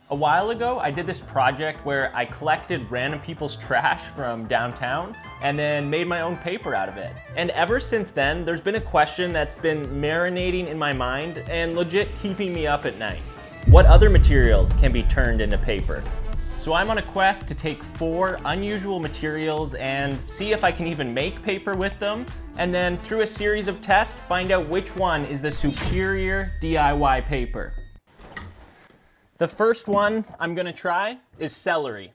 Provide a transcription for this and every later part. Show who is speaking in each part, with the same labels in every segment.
Speaker 1: A while ago, I did this project where I collected random people's trash from downtown and then made my own paper out of it. And ever since then, there's been a question that's been marinating in my mind and legit keeping me up at night. What other materials can be turned into paper? So I'm on a quest to take 4 unusual materials and see if I can even make paper with them, and then through a series of tests, find out which one is the superior DIY paper. The first one I'm gonna try is celery.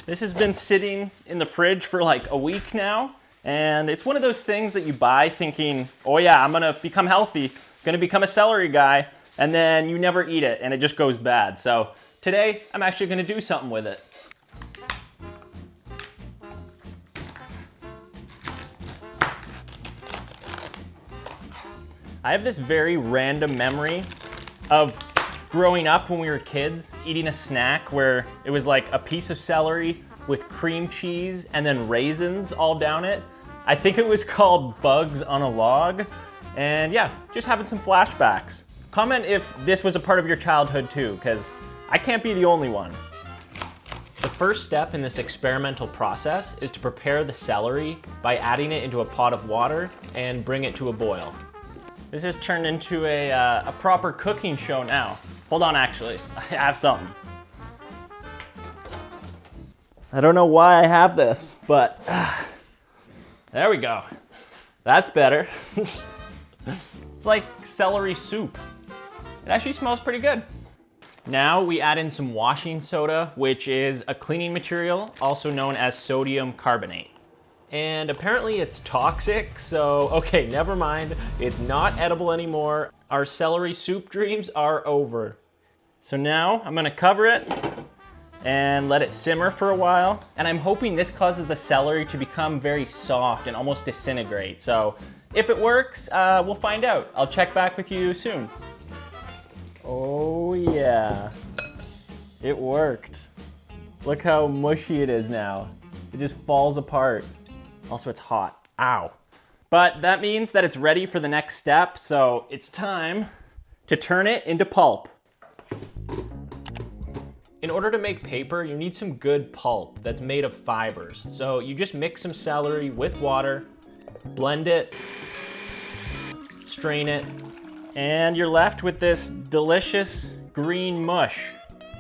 Speaker 1: This has been sitting in the fridge for like a week now, and it's one of those things that you buy thinking, oh yeah, I'm gonna become healthy, gonna become a celery guy, and then you never eat it and it just goes bad. So today, I'm actually gonna do something with it. I have this very random memory of growing up when we were kids, eating a snack where it was like a piece of celery with cream cheese and then raisins all down it. I think it was called Bugs on a Log. And yeah, just having some flashbacks. Comment if this was a part of your childhood too, because I can't be the only one. The first step in this experimental process is to prepare the celery by adding it into a pot of water and bring it to a boil. This has turned into a proper cooking show now. Hold on, actually, I have something. I don't know why I have this, but there we go. That's better. It's like celery soup. It actually smells pretty good. Now we add in some washing soda, which is a cleaning material, also known as sodium carbonate. And apparently it's toxic, so okay, never mind. It's not edible anymore. Our celery soup dreams are over. So now I'm gonna cover it and let it simmer for a while. And I'm hoping this causes the celery to become very soft and almost disintegrate. So if it works, we'll find out. I'll check back with you soon. Oh yeah, it worked. Look how mushy it is now. It just falls apart. Also, it's hot. Ow. But that means that it's ready for the next step, so it's time to turn it into pulp. In order to make paper, you need some good pulp that's made of fibers. So you just mix some celery with water, blend it, strain it, and you're left with this delicious green mush.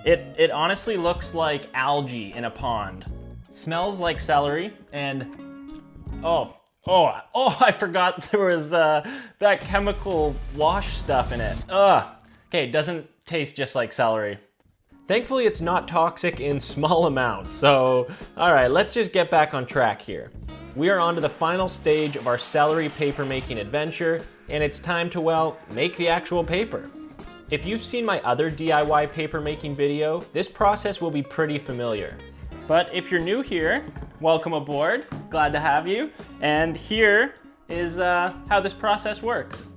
Speaker 1: It honestly looks like algae in a pond. It smells like celery, and oh, I forgot there was that chemical wash stuff in it. Ugh. Okay, it doesn't taste just like celery. Thankfully, it's not toxic in small amounts, so all right, let's just get back on track here. We are on to the final stage of our celery paper making adventure, and it's time to, well, make the actual paper. If you've seen my other DIY paper making video, this process will be pretty familiar. But if you're new here, welcome aboard, glad to have you. And here is how this process works.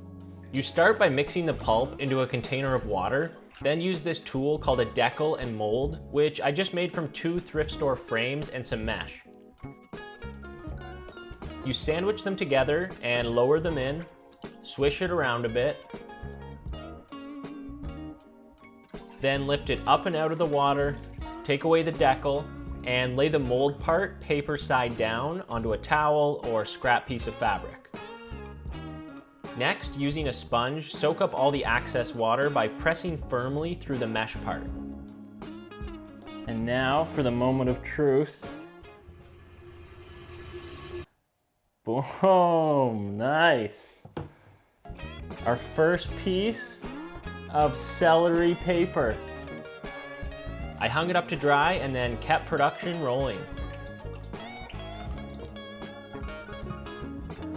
Speaker 1: You start by mixing the pulp into a container of water, then use this tool called a decal and mold, which I just made from 2 thrift store frames and some mesh. You sandwich them together and lower them in, swish it around a bit, then lift it up and out of the water, take away the decal, and lay the mold part paper side down onto a towel or scrap piece of fabric. Next, using a sponge, soak up all the excess water by pressing firmly through the mesh part. And now for the moment of truth. Boom, nice. Our first piece of celery paper. I hung it up to dry and then kept production rolling.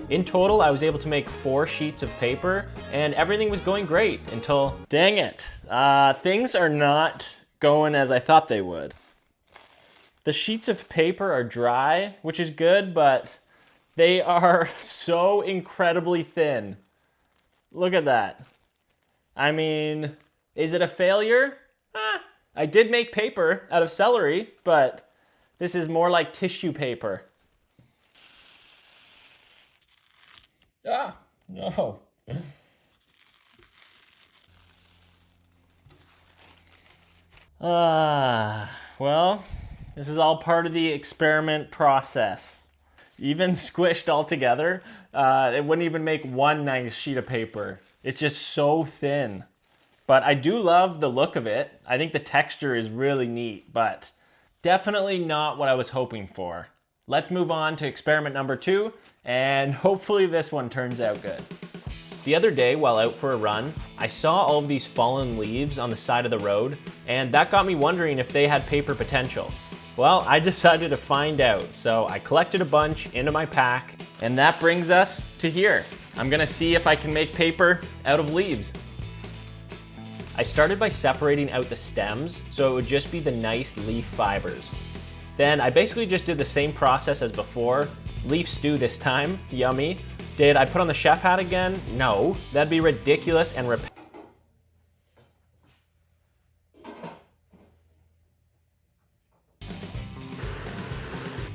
Speaker 1: In total, I was able to make 4 sheets of paper and everything was going great until, dang it, things are not going as I thought they would. The sheets of paper are dry, which is good, but they are so incredibly thin. Look at that. I mean, is it a failure? I did make paper out of celery, but this is more like tissue paper. No. Well, this is all part of the experiment process. Even squished all together, it wouldn't even make one nice sheet of paper. It's just so thin. But I do love the look of it. I think the texture is really neat, but definitely not what I was hoping for. Let's move on to experiment number 2, and hopefully this one turns out good. The other day, while out for a run, I saw all of these fallen leaves on the side of the road, and that got me wondering if they had paper potential. Well, I decided to find out, so I collected a bunch into my pack, and that brings us to here. I'm gonna see if I can make paper out of leaves. I started by separating out the stems, so it would just be the nice leaf fibers. Then I basically just did the same process as before, leaf stew this time, yummy. Did I put on the chef hat again? No, that'd be ridiculous and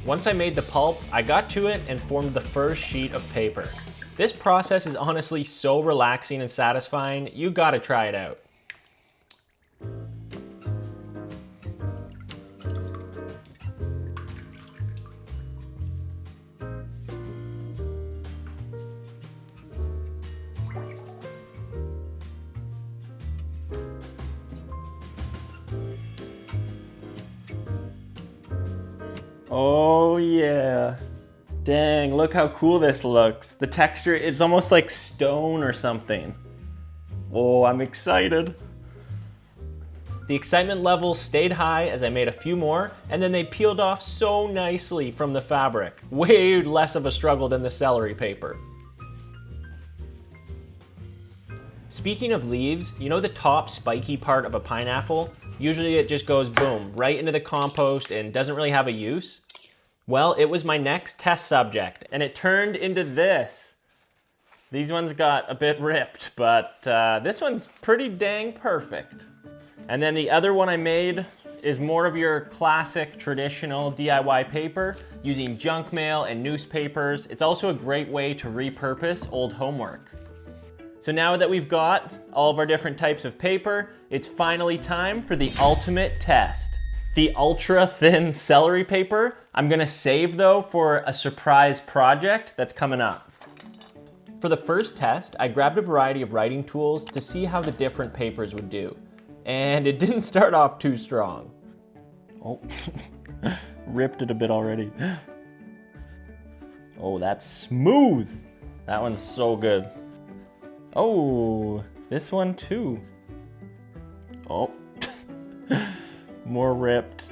Speaker 1: Once I made the pulp, I got to it and formed the first sheet of paper. This process is honestly so relaxing and satisfying, you gotta try it out. Oh yeah. Dang, look how cool this looks. The texture is almost like stone or something. Oh, I'm excited. The excitement level stayed high as I made a few more, and then they peeled off so nicely from the fabric. Way less of a struggle than the celery paper. Speaking of leaves, you know the top spiky part of a pineapple? Usually it just goes boom, right into the compost and doesn't really have a use. Well, it was my next test subject, and it turned into this. These ones got a bit ripped, but this one's pretty dang perfect. And then the other one I made is more of your classic traditional DIY paper using junk mail and newspapers. It's also a great way to repurpose old homework. So now that we've got all of our different types of paper, it's finally time for the ultimate test. The ultra thin celery paper, I'm gonna save though for a surprise project that's coming up. For the first test, I grabbed a variety of writing tools to see how the different papers would do. And it didn't start off too strong. Oh, ripped it a bit already. Oh, that's smooth. That one's so good. Oh, this one too. Oh, more ripped.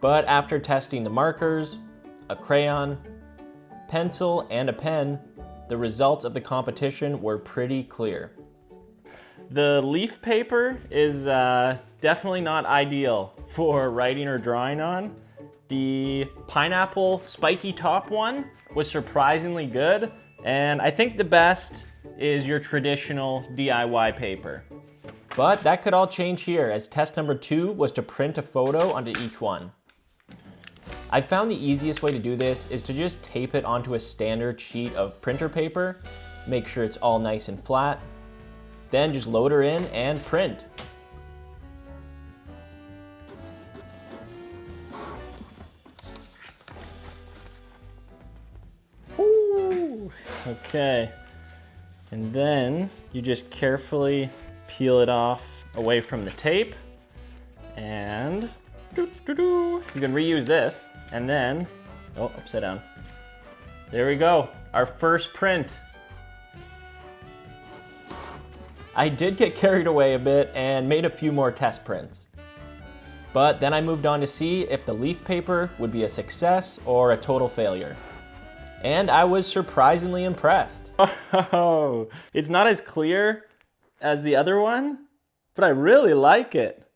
Speaker 1: But after testing the markers, a crayon, pencil, and a pen, the results of the competition were pretty clear. The leaf paper is definitely not ideal for writing or drawing on. The pineapple spiky top one was surprisingly good. And I think the best is your traditional DIY paper. But that could all change here, as test number 2 was to print a photo onto each one. I found the easiest way to do this is to just tape it onto a standard sheet of printer paper, make sure it's all nice and flat, then just load her in and print. Okay, and then you just carefully peel it off away from the tape, and you can reuse this, and then, oh, upside down. There we go, our first print. I did get carried away a bit and made a few more test prints. But then I moved on to see if the leaf paper would be a success or a total failure. And I was surprisingly impressed. Oh, it's not as clear as the other one, but I really like it.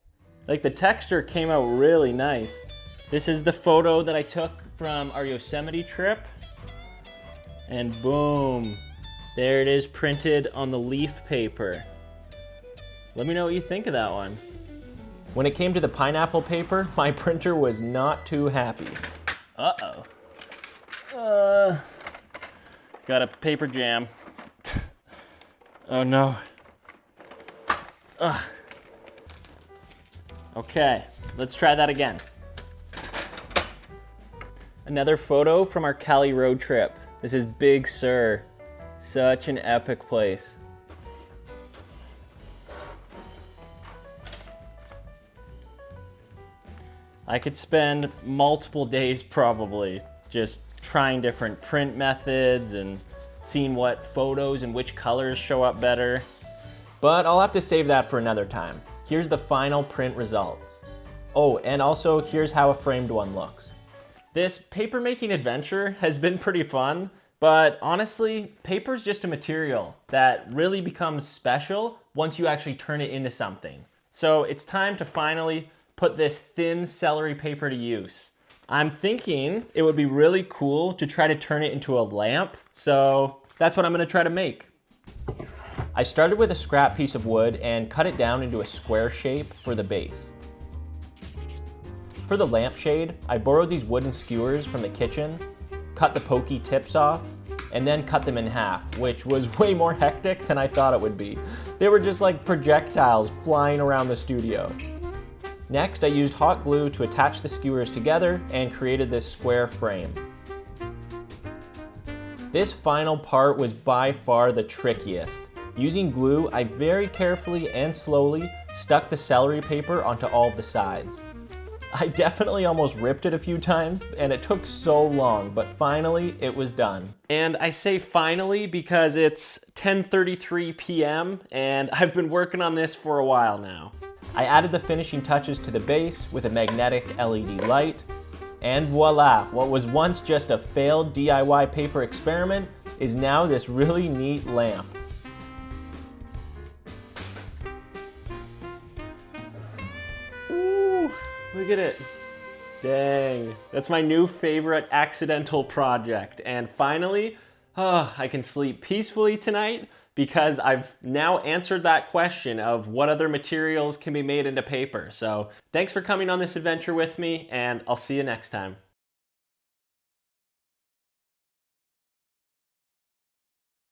Speaker 1: Like, the texture came out really nice. This is the photo that I took from our Yosemite trip. And boom, there it is printed on the leaf paper. Let me know what you think of that one. When it came to the pineapple paper, my printer was not too happy. Uh-oh. Got a paper jam. Oh no. Okay, let's try that again. Another photo from our Cali road trip. This is Big Sur. Such an epic place. I could spend multiple days probably just trying different print methods and seeing what photos and which colors show up better. But I'll have to save that for another time. Here's the final print results. Oh, and also here's how a framed one looks. This paper making adventure has been pretty fun, but honestly, paper's just a material that really becomes special once you actually turn it into something. So it's time to finally put this thin celery paper to use. I'm thinking it would be really cool to try to turn it into a lamp, so that's what I'm gonna try to make. I started with a scrap piece of wood and cut it down into a square shape for the base. For the lampshade, I borrowed these wooden skewers from the kitchen, cut the pokey tips off, and then cut them in half, which was way more hectic than I thought it would be. They were just like projectiles flying around the studio. Next, I used hot glue to attach the skewers together and created this square frame. This final part was by far the trickiest. Using glue, I very carefully and slowly stuck the celery paper onto all of the sides. I definitely almost ripped it a few times, and it took so long, but finally it was done. And I say finally because it's 10:33 p.m. and I've been working on this for a while now. I added the finishing touches to the base with a magnetic LED light, and voila, what was once just a failed DIY paper experiment is now this really neat lamp. Ooh, look at it. Dang, that's my new favorite accidental project. And finally, I can sleep peacefully tonight because I've now answered that question of what other materials can be made into paper. So thanks for coming on this adventure with me, and I'll see you next time.